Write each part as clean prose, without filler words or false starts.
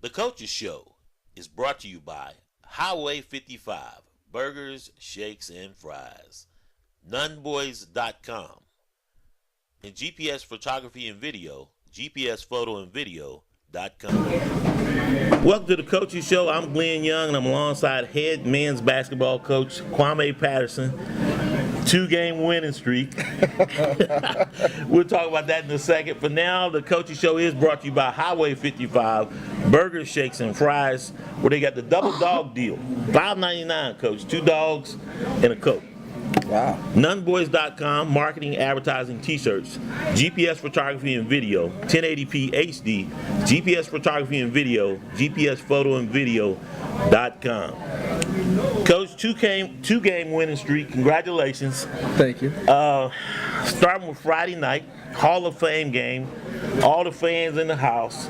The Coaches Show is brought to you by Highway 55, Burgers, Shakes, and Fries, Nunboys.com, and GPS Photography and Video, GPSPhotoandVideo.com. Welcome to the Coaches Show. I'm Glenn Young, and I'm alongside head men's basketball coach Quame Patterson. 2-game winning streak. We'll talk about that in a second. For now, the Coaches Show is brought to you by Highway 55, Burgers, Shakes, and Fries, where they got the double dog deal. $5.99, Coach. 2 dogs and a Coke. Wow. Nunboys.com, marketing, advertising, t-shirts, GPS photography and video, 1080p HD, GPS photography and video, GPSPhotoandVideo.com. Coach, 2-game winning streak. Congratulations. Thank you. Starting with Friday night, Hall of Fame game. All the fans in the house.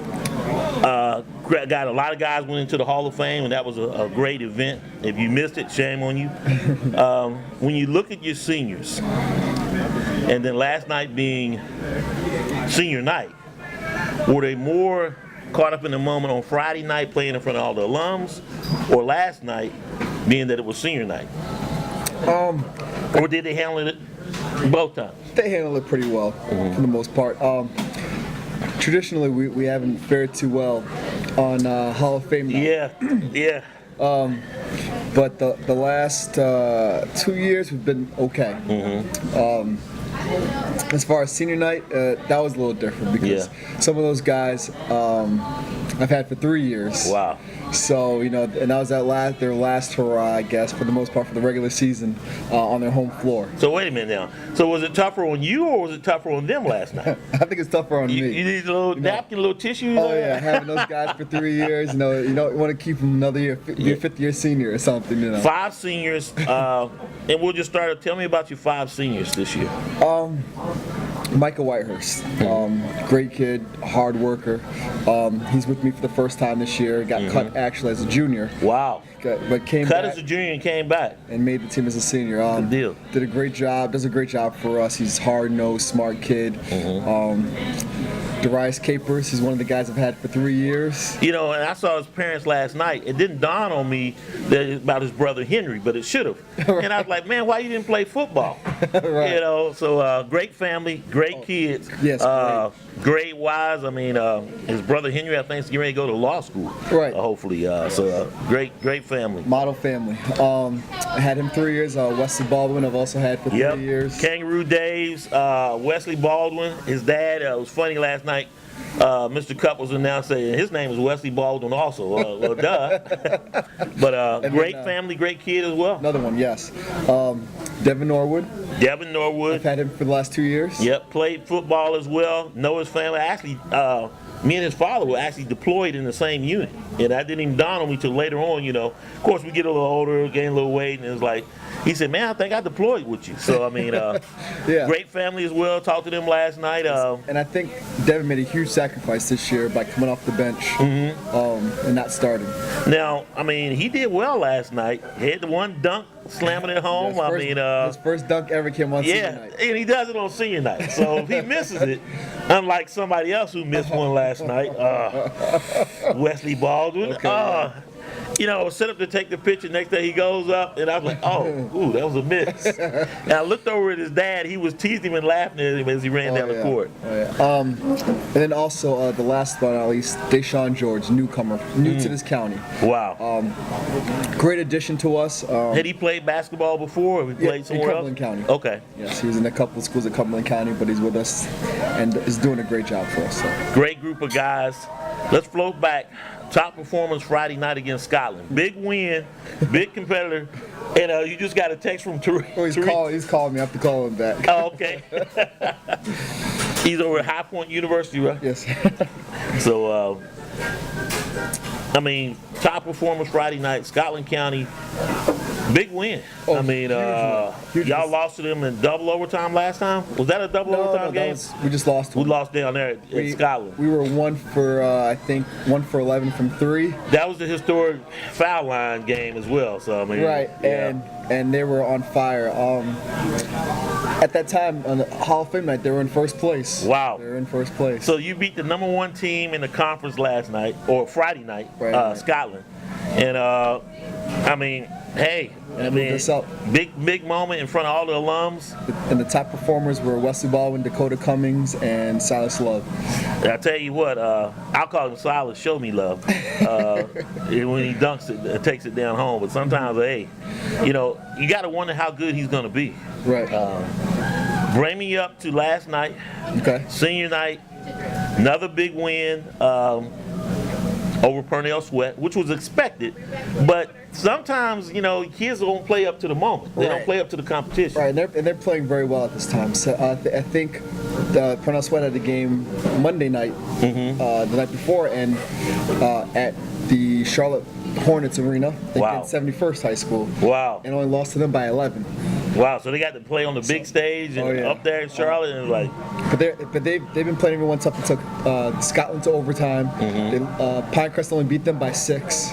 Got a lot of guys went into the Hall of Fame, and that was a great event. If you missed it, shame on you. When you look at your seniors, and then last night being senior night, were they more caught up in the moment on Friday night playing in front of all the alums, or last night being that it was senior night? Or did they handle it both times? They handle it pretty well for the most part. Traditionally, we haven't fared too well on Hall of Fame night. Yeah. But the last 2 years we've been okay. As far as senior night, that was a little different because some of those guys I've had for 3 years. Wow. So, and that was their last hurrah, I guess, for the most part, for the regular season on their home floor. So wait a minute now. So was it tougher on you or was it tougher on them last night? I think it's tougher on me. You need a little napkin, a little tissue? Oh, yeah, having those guys for 3 years, you want to keep them another year, be a fifth-year senior or something, 5 seniors, and we'll just start. Tell me about your 5 seniors this year. Micah Whitehurst, great kid, hard worker. He's with me for the first time this year. Got cut actually as a junior. Wow. But came cut back as a junior and came back. And made the team as a senior. Good deal. Did a great job, does a great job for us. He's hard-nosed, smart kid. Darius Capers, he's one of the guys I've had for 3 years. And I saw his parents last night. It didn't dawn on me about his brother Henry, but it should have. Right. And I was like, man, why you didn't play football? Right. So great family, great kids. Yes, great wise. I mean, his brother Henry, I think, is getting ready to go to law school. Right. Hopefully. So great family. Model family. I had him 3 years. Wesley Baldwin I've also had for 3 years. Kangaroo Dave's, Wesley Baldwin, his dad. It was funny last night. Mr. Cup was announced saying his name is Wesley Baldwin also. Well, duh. But great family, great kid as well. Another one, yes. Devin Norwood. I've had him for the last 2 years. Yep, played football as well. Know his family. Actually, me and his father were actually deployed in the same unit. And that didn't even dawn on me till later on, Of course, we get a little older, gain a little weight, and it's like, he said, man, I think I deployed with you. So, I mean, great family as well. Talked to them last night. And I think Devin made a huge sacrifice this year by coming off the bench and not starting. Now, I mean, he did well last night. He had the one dunk, slamming it home. His first dunk ever came on senior night. And he does it on senior night. So if he misses it, unlike somebody else who missed one last night, Wesley Baldwin. Okay, set up to take the picture. Next day he goes up, and I was like, that was a miss. And I looked over at his dad. He was teasing him and laughing at him as he ran down the court. And then also the last but not least, Deshaun George, newcomer, new to this county. Wow. Great addition to us. Had he played basketball before, or he played somewhere else? Cumberland County. Okay. Yes, he was in a couple of schools at Cumberland County, but he's with us and is doing a great job for us. So. Great group of guys. Let's float back. Top performance Friday night against Scotland. Big win, big competitor, and you just got a text from Tariq. He's calling me. I have to call him back. Oh, okay. He's over at High Point University, right? Yes. So, top performance Friday night, Scotland County. Big win. Oh, I mean, huge y'all win. lost to them in double overtime last time. Was that a double overtime game? We just lost. We lost down there at Scotland. We were 1 for I think 1 for 11 from 3. That was the historic foul line game as well. So I mean, Right, yeah. and they were on fire. At that time on the Hall of Fame night, they were in first place. Wow. They were in first place. So you beat the number 1 team in the conference last night or Friday night, Right. Scotland, and I mean, hey, I mean, this up. big moment in front of all the alums. And the top performers were Wesley Baldwin, Dakota Cummings, and Silas Love. I tell you what, I'll call him Silas Show Me Love when he dunks it, takes it down home. But sometimes, hey, you know, you got to wonder how good he's going to be. Right. Bring me up to last night, Okay. senior night, another big win over Purnell Sweat, which was expected. But sometimes, you know, kids don't play up to the moment. They don't Right. play up to the competition. Right, and they're playing very well at this time. So I think the Purnell Sweat had a game Monday night, the night before, and at the Charlotte Hornets Arena Wow. against 71st High School, Wow. and only lost to them by 11. Wow. So they got to play on the big stage and Oh, yeah. up there in Charlotte, and like, But they've been playing every once up and took Scotland to overtime. Pinecrest only beat them by 6.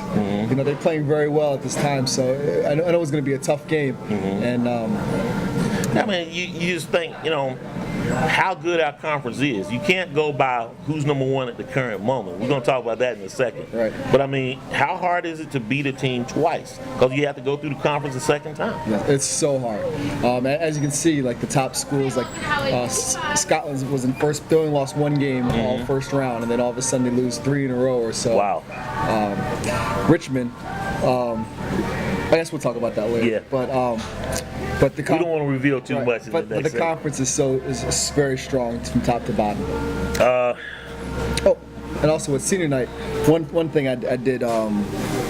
You know, they're playing very well at this time, so I know it's going to be a tough game. And I mean, you just think, you know, how good our conference is. You can't go by who's number 1 at the current moment. We're going to talk about that in a second. Right. But I mean, how hard is it to beat a team twice? Because you have to go through the conference a second time. yeah, it's so hard. As you can see, like the top schools, like Scotland was in first. They only lost 1 game all first round, and then all of a sudden they lose 3 in a row or so. Wow. Richmond. I guess we'll talk about that later. Yeah. But the We don't want to reveal too right, much in but the the next segment. conference is very strong from top to bottom. Uh, Oh, and also with senior night, one thing I did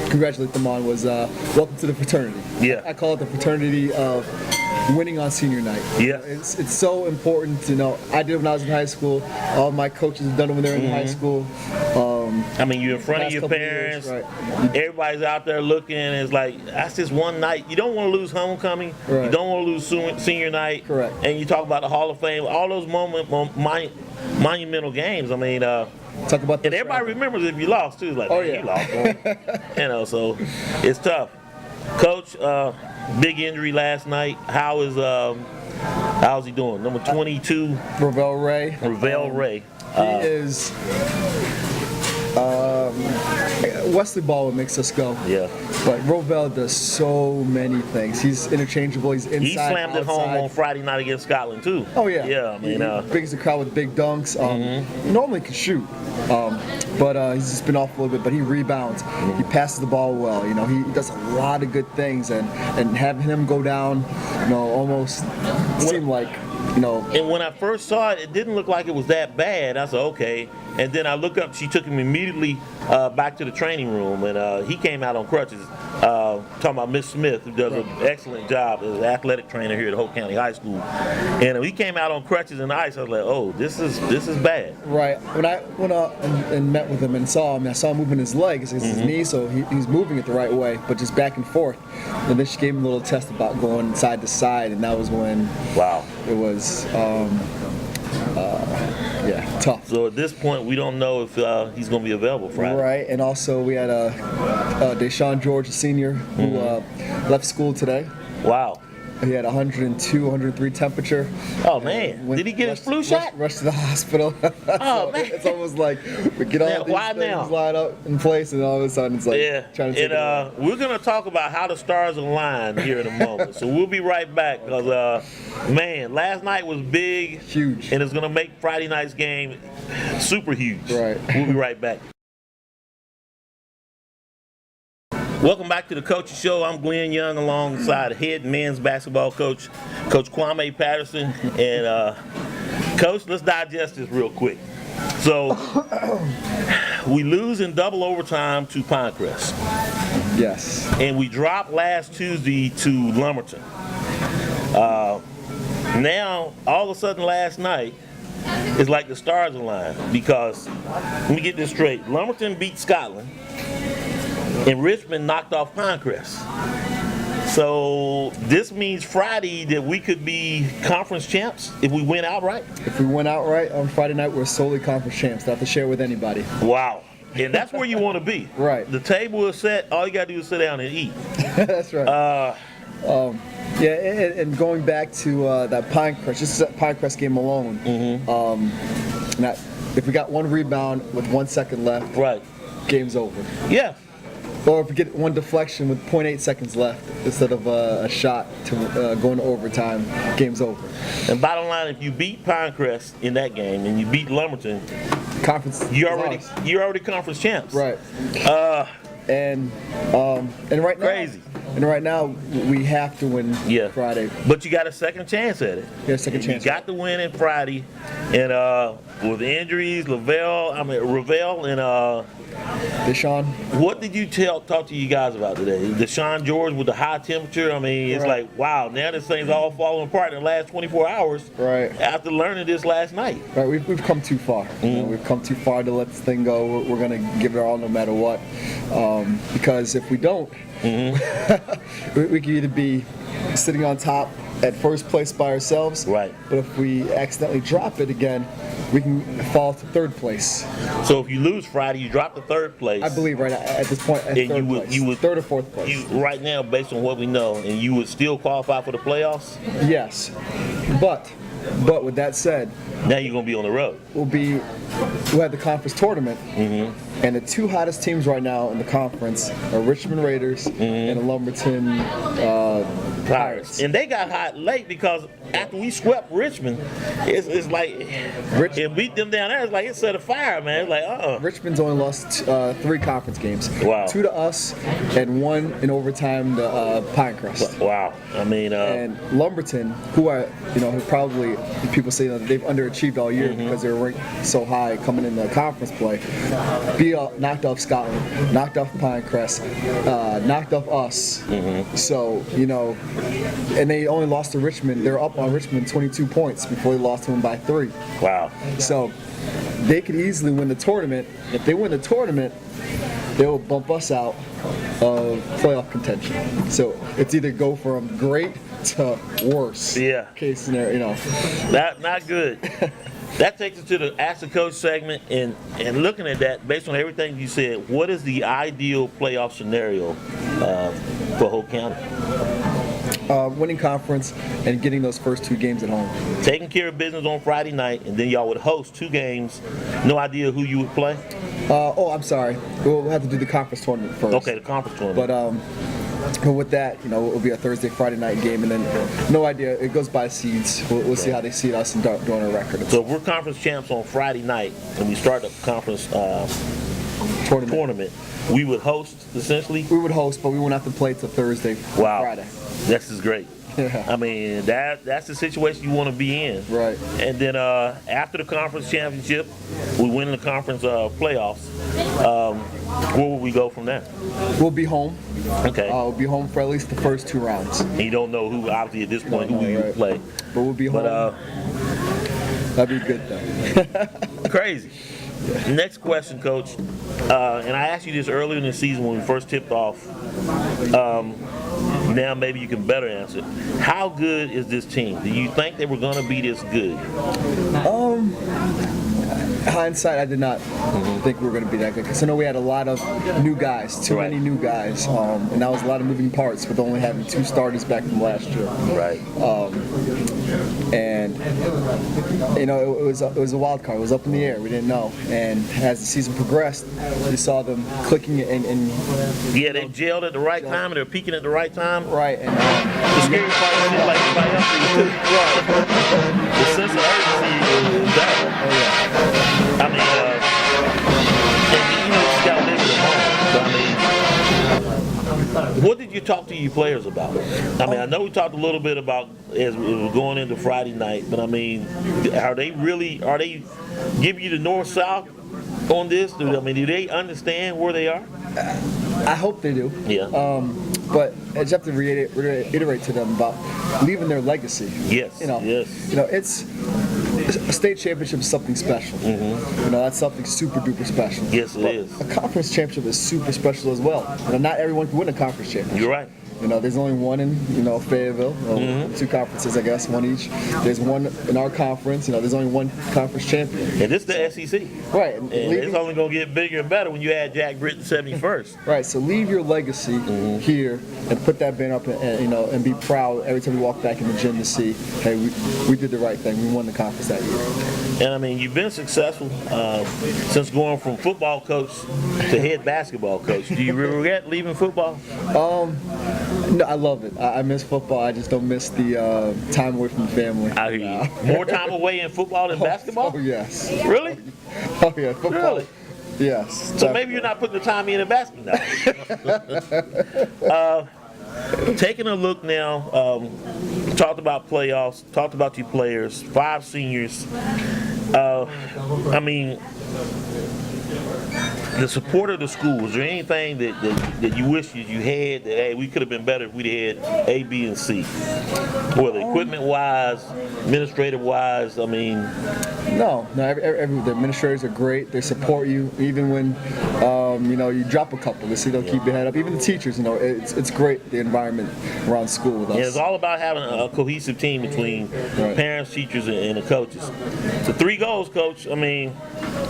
congratulate them on was welcome to the fraternity. Yeah. I call it the fraternity of winning on senior night. Yeah. It's so important to know. I did it when I was in high school. All my coaches have done it when they're in high school. I mean, you're in front of Past your couple parents. years, right. Everybody's out there looking. It's like, that's just one night. You don't want to lose homecoming. You Right. don't want to lose senior night. Correct. And you talk about the Hall of Fame, all those monumental games. I mean, Talk about and this, everybody right? remembers if you lost too. It's like, Oh, man, yeah. you lost. Boy. You know, so it's tough. Coach, big injury last night. How's he doing? Number 22, Ravel Ray. Ravel Ray. He is. Wesley Baldwin makes us go. Yeah. But Rovell does so many things. He's interchangeable. He's inside, He slammed it home outside. on Friday night against Scotland too. Oh yeah. Yeah, I mean, he brings the crowd with big dunks. Normally can shoot, but he's just been off a little bit. But he rebounds. He passes the ball well. You know, he does a lot of good things, and having him go down, you know, almost seemed like, you know. And when I first saw it, it didn't look like it was that bad. I said, okay. And then I look up, she took him immediately back to the training room, and he came out on crutches. Talking about Miss Smith, who does an excellent job as an athletic trainer here at Hope County High School. And he came out on crutches in the ice. I was like, oh, this is bad. Right. When I went out and met with him and saw him, I saw him moving his legs, his knee, so he's moving it the right way, but just back and forth. And then she gave him a little test about going side to side, and that was when Wow. it was, tough. So at this point, we don't know if he's going to be available Friday. Right, and also we had Deshaun George, a senior, who left school today. Wow. He had 102, 103 temperature. Oh, man. Went- Did he get his rushed- flu shot? Rushed to the hospital. Oh, man. It's almost like we get all Now, these why things now? lined up in place, and all of a sudden it's like Yeah, trying to take it away. and we're going to talk about how the stars align here in a moment. So we'll be right back because, man, last night was big. Huge. And it's going to make Friday night's game super huge. Right. We'll be right back. Welcome back to the Coach's Show. I'm Glenn Young alongside head men's basketball coach, Coach Quame Patterson. And, Coach, let's digest this real quick. So, we lose in double overtime to Pinecrest. Yes. And we dropped last Tuesday to Lumberton. Now, all of a sudden last night, it's like the stars aligned because, let me get this straight, Lumberton beat Scotland and Richmond knocked off Pinecrest. So this means Friday that we could be conference champs if we win outright? If we win outright on Friday night, we're solely conference champs. Not to share with anybody. Wow. And that's where you want to be. Right. The table is set. All you got to do is sit down and eat. That's right. Yeah, and going back to that Pinecrest, just that Pinecrest game alone. Now, if we got one rebound with 1 second left, Right. game's over. Yeah. Or if we get one deflection with 0.8 seconds left instead of a shot to go into overtime, game's over. And bottom line, if you beat Pinecrest in that game and you beat Lumberton, Conference. you're is already conference champs. ours. Right. And right now, Crazy. And right now we have to win Yeah. Friday. But you got a second chance at it. Yeah, second chance. You got to win in Friday, and with injuries, Ravel and Deshaun. what did you talk to you guys about today? Deshaun George with the high temperature. I mean, it's Right. like, wow, now this thing's all falling apart in the last 24 hours. Right. After learning this last night. Right, we've come too far. You know, we've come too far to let this thing go. We're going to give it our all no matter what. Because if we don't, we could either be sitting on top at first place by ourselves, Right. but if we accidentally drop it again, we can fall to third place. So if you lose Friday, you drop to third place. I believe right at this point at And third place. you would third or fourth place. You right now, based on what we know, and you would still qualify for the playoffs. Yes. But with that said, Now you're gonna be on the road. we'll have the conference tournament, and the two hottest teams right now in the conference are Richmond Raiders and the Lumberton Pirates. And they got hot late because after we swept Richmond, it's like and beat them down there. It's like it set a fire, man. It's like Richmond's only lost 3 conference games. Wow. 2 to us and 1 in overtime to Pinecrest. Wow. I mean, And Lumberton, who probably people say that they've underachieved all year because they were ranked so high coming in the conference play, knocked off Scotland, knocked off Pinecrest, knocked off us. So, and they only lost to Richmond. They're up on Richmond 22 points before they lost to them by 3. wow. So they could easily win the tournament. If they win the tournament, they will bump us out of playoff contention. So it's either go from great to worse. Yeah. Case scenario, Not good. That takes us to the Ask the Coach segment, and looking at that, based on everything you said, what is the ideal playoff scenario for Hope County? Winning conference and getting those first 2 games at home. Taking care of business on Friday night, and then y'all would host 2 games. No idea who you would play? I'm sorry. We'll have to do the conference tournament first. Okay, the conference tournament. But with that, it'll be a Thursday, Friday night game, and then no idea. It goes by seeds. We'll see how they seed us and doing our record. So if we're conference champs on Friday night, and we start the conference tournament, we would host essentially. We would host, but we won't have to play till Thursday, Wow. Friday. This is great. Yeah. I mean, that's the situation you want to be in. Right. And then after the conference championship, we win the conference playoffs. Where will we go from there? We'll be home. Okay. We'll be home for at least the first 2 rounds. And you don't know who, obviously, at this point, who you right. play. But we'll be home. But that'd be good though. crazy. Next question, Coach. And I asked you this earlier in the season when we first tipped off. Now maybe you can better answer. How good is this team? Do you think they were going to be this good? Hindsight, I did not think we were going to be that good because I know we had a lot of new guys, too Right. many new guys, and that was a lot of moving parts with only having 2 starters back from last year. Right. And it was a wild card. It was up in the air. We didn't know. And as the season progressed, we saw them clicking and Yeah, they gelled at the right time and they're peaking at the right time. right. And The scary part is it like everybody else is too. The sense of urgency is there. I mean, and it's got living at home. So I mean, what did you talk to your players about? I mean, I know we talked a little bit about as we were going into Friday night, but I mean, are they giving you the north-south on this? Do they understand where they are? I hope they do. Yeah. But I just have to reiterate to them about leaving their legacy. Yes. It's a state championship is something special. That's something super duper special. Yes, it is. A conference championship is super special as well. Not everyone can win a conference championship. You're right. there's only one in, Fayetteville. Two conferences, I guess, one each. There's one in our conference. There's only one conference champion. And this is the SEC. Right. And it's only going to get bigger and better when you add Jack Britton 71st. Right. So leave your legacy here and put that banner up and be proud every time you walk back in the gym to see, hey, we did the right thing. We won the conference that year. And I mean, you've been successful since going from football coach to head basketball coach. Do you regret leaving football? No, I love it. I miss football. I just don't miss the time away from the family. I hear you. More time away in football than basketball? Oh, yes. Really? Oh, yeah. Football. Really? Yes. So definitely. maybe you're not putting the time in basketball. Taking a look now, talked about playoffs, talked about your players, 5 seniors. I mean, the support of the school, is there anything that you wish you had that, hey, we could have been better if we'd had A, B, and C? Whether equipment-wise, administrative-wise, I mean... No, the administrators are great. They support you, even when, you drop a couple. They say they'll keep your head up. Even the teachers, it's great, the environment around school with us. And it's all about having a cohesive team between parents, teachers, and the coaches. So 3 goals, Coach. I mean,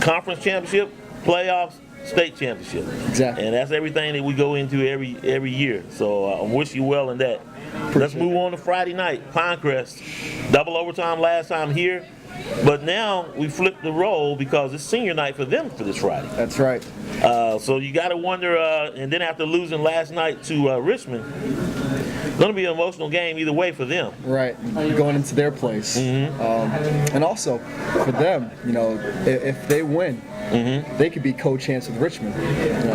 conference championship, playoffs, state championship. Exactly. And that's everything that we go into every year. So I wish you well in that. Let's move on to Friday night. Pinecrest, double overtime last time here. But now we flipped the role because it's senior night for them for this Friday. That's right. So you got to wonder, and then after losing last night to Richmond, it's going to be an emotional game either way for them. Right, going into their place. And also, for them, if they win, they could be co-champs with Richmond.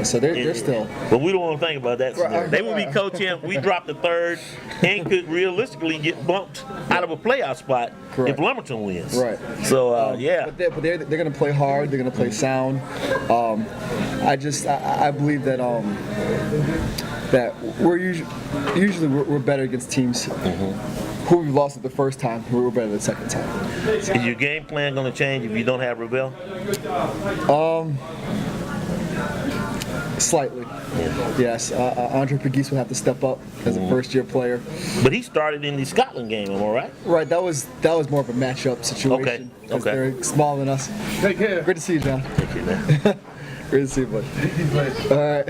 So they're still. But we don't want to think about that scenario. They will be co-champs. We dropped the 3rd and could realistically get bumped out of a playoff spot if Lumberton wins. Right. So, yeah. But they're going to play hard. They're going to play sound. I believe that that we're usually we're better against teams who we lost it the first time, who were better the second time. Is your game plan going to change if you don't have Ravel? Slightly. Yes. Andre Pagis will have to step up as a first-year player. But he started in the Scotland game, am I right? Right. That was more of a matchup situation. Okay. They're smaller than us. Take care. Great to see you, John. Thank you, man. Great to see you, buddy. All right.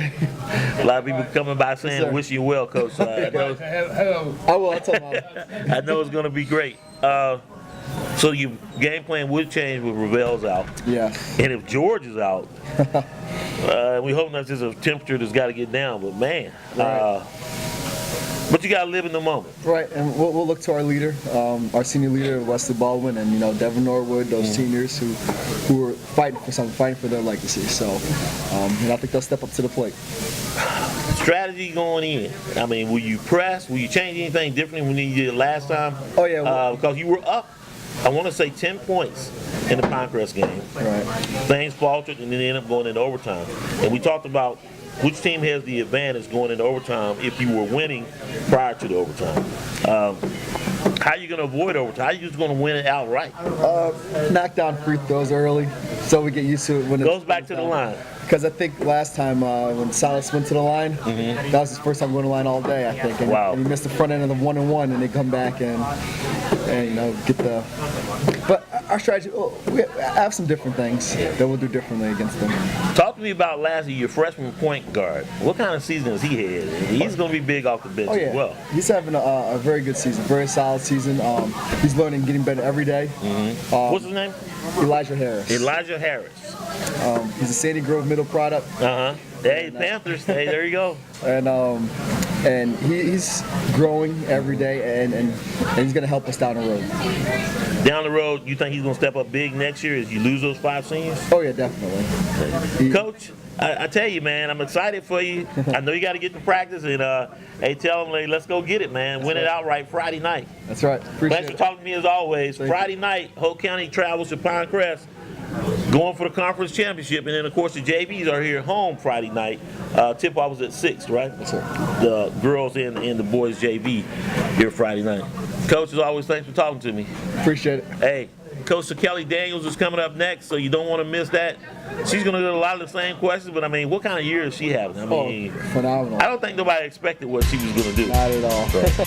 A lot of people coming by saying, sir. wish you well, Coach. I know, Hello. I will. I'll tell Mom. I know it's going to be great. So your game plan would change with Ravel's out. Yeah. And if George is out, we hope that's just a temperature that's got to get down. But, man, Right. but you got to live in the moment. Right, and we'll look to our leader, our senior leader, Wesley Baldwin, and Devin Norwood, those seniors who are fighting for something, fighting for their legacy. So, and I think they'll step up to the plate. Strategy going in. I mean, will you press? Will you change anything differently when you did last time? Oh, yeah. Because you were up, I want to say 10 points in the Pinecrest game. Right. Things faltered and then they ended up going into overtime. And we talked about which team has the advantage going into overtime if you were winning prior to the overtime. How are you going to avoid overtime? How are you just going to win it outright? Knock down free throws early, so we get used to it when it Goes back to the line. Because I think last time when Silas went to the line, that was his first time going to the line all day, I think. And, Wow. and he missed the front end of the 1-and-1, and they come back and get the. But our strategy, we have some different things that we'll do differently against them. Talk to me about last year, your freshman point guard. What kind of season has he had? He's going to be big off the bench Oh yeah, as well. he's having a very good season, very solid season. He's learning, getting better every day. What's his name? Elijah Harris. Elijah Harris. He's a Sandy Grove middle product, Hey, Panthers. Hey, there you go. and he's growing every day, and he's going to help us down the road. Down the road, you think he's going to step up big next year as you lose those 5 seniors? Oh yeah, definitely. Coach, I tell you, man, I'm excited for you. I know you got to get to practice, and hey, tell them, let's go get it, man. Win it outright Friday night. That's right. Appreciate Thanks for it. talking to me as always. Friday night, Hope County travels to Pinecrest, going for the conference championship, and then of course the JVs are here home Friday night. Tip-off was at 6, right? Yes, sir. The girls and the boys JV here Friday night. Coach, as always, thanks for talking to me. Appreciate it. Hey, Coach Kelly Daniels is coming up next, so you don't want to miss that. She's going to get a lot of the same questions, but I mean, what kind of year is she having? I mean, phenomenal. I don't think nobody expected what she was going to do. Not at all. So.